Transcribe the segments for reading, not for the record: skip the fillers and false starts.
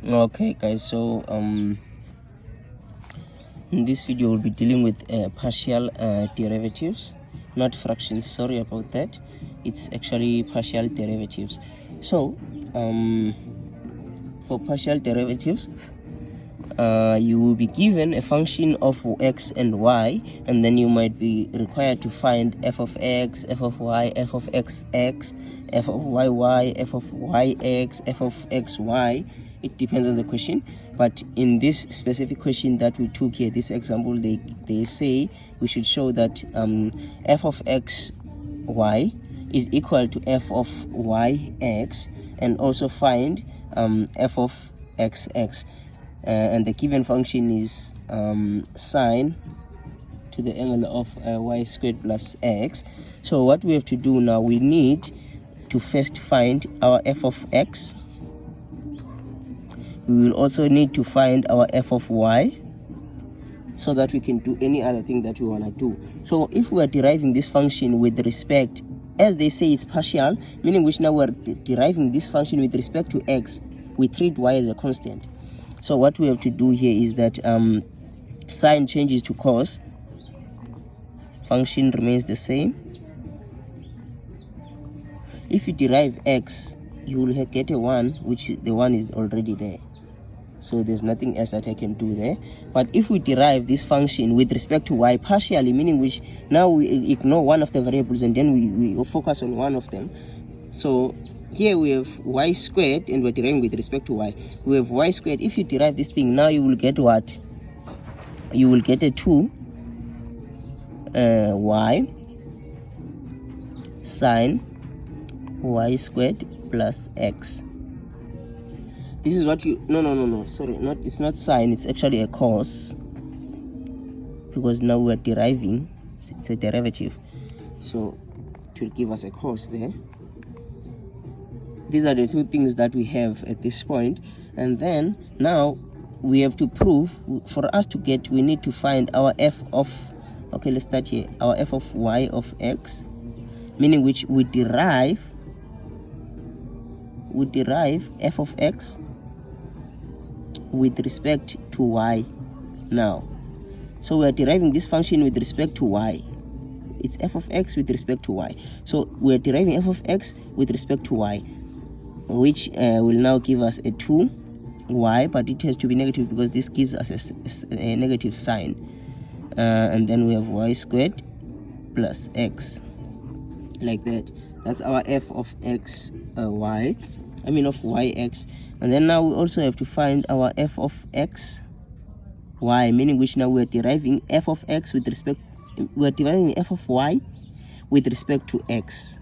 Okay guys, so in this video we'll be dealing with partial derivatives, not fractions. Sorry about that, it's actually partial derivatives. So for partial derivatives, you will be given a function of x and y, and then you might be required to find f of x, f of y, f of xx, f of yy, f of yx, f of xy. It depends on the question, but in this specific question that we took here, this example, they say we should show that f of x y is equal to f of yx, and also find f of xx. And the given function is sine to the angle of y squared plus x. So what we have to do now, we need to first find our f of x. We will also need to find our f of y, so that we can do any other thing that we want to do. So if we are deriving this function with respect, as they say, it's partial, meaning which now we're deriving this function with respect to x, we treat y as a constant. So what we have to do here is that sine changes to cos, function remains the same. If you derive x, you will get a 1, which the 1 is already there, so there's nothing else that I can do there. But if we derive this function with respect to y partially, meaning which now we ignore one of the variables and then we focus on one of them. So here we have y squared, and we're deriving with respect to y. We have y squared. If you derive this thing, now you will get what? You will get a 2 y sine y squared plus x. This is what you no sorry, it's not sine, it's actually a cos, because now we're deriving, it's a derivative, so it will give us a cos there. These are the two things that we have at this point, and then now we have to prove, for us to get, we need to find our f of, okay, let's start here, our f of y of x, meaning which we derive f of x with respect to y now. So we are deriving this function with respect to y. It's f of x with respect to y. So we are deriving f of x with respect to y, which will now give us a 2y, but it has to be negative because this gives us a negative sign. And then we have y squared plus x, like that. That's our f of x y, I mean of yx. And then now we also have to find our f of x y, meaning which now we're deriving f of x with respect, we're deriving f of y with respect to x.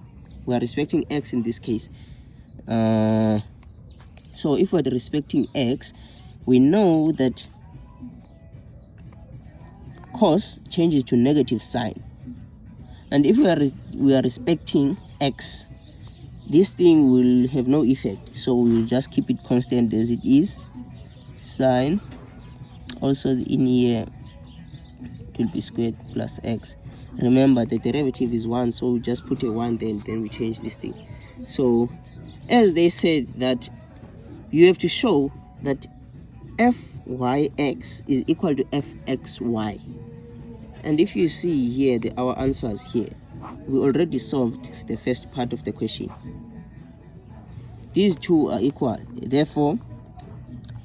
We are respecting x in this case. So if we're respecting x, we know that cos changes to negative sign, and if we are respecting x, this thing will have no effect, so we'll just keep it constant as it is. Sine, also in here it will be squared plus x. Remember the derivative is 1, so we just put a 1 there, and then we change this thing. So as they said, that you have to show that fyx is equal to fxy. And if you see here our answers here, we already solved the first part of the question. These two are equal, therefore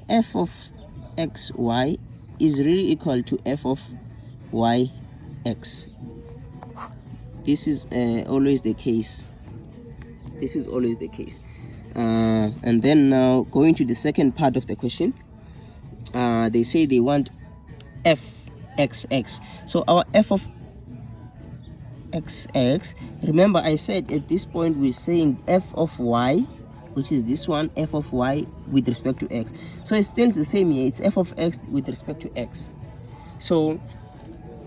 f of xy is really equal to f of yx. This is always the case. This is always the case. And then now going to the second part of the question, they say they want fxx. So our f of xx, remember I said at this point we're saying f of y, which is this one, f of y with respect to x. So it still the same here, it's f of x with respect to x. So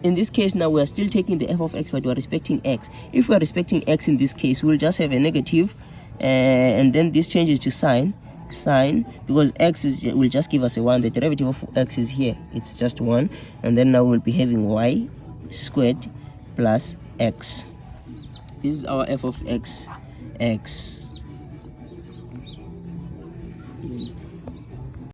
in this case now we are still taking the f of x, but we are respecting x. If we are respecting x in this case, we'll just have a negative, and then this changes to sine, because x will just give us a 1. The derivative of x is here, it's just 1, and then now we'll be having y squared plus x. This is our f of x.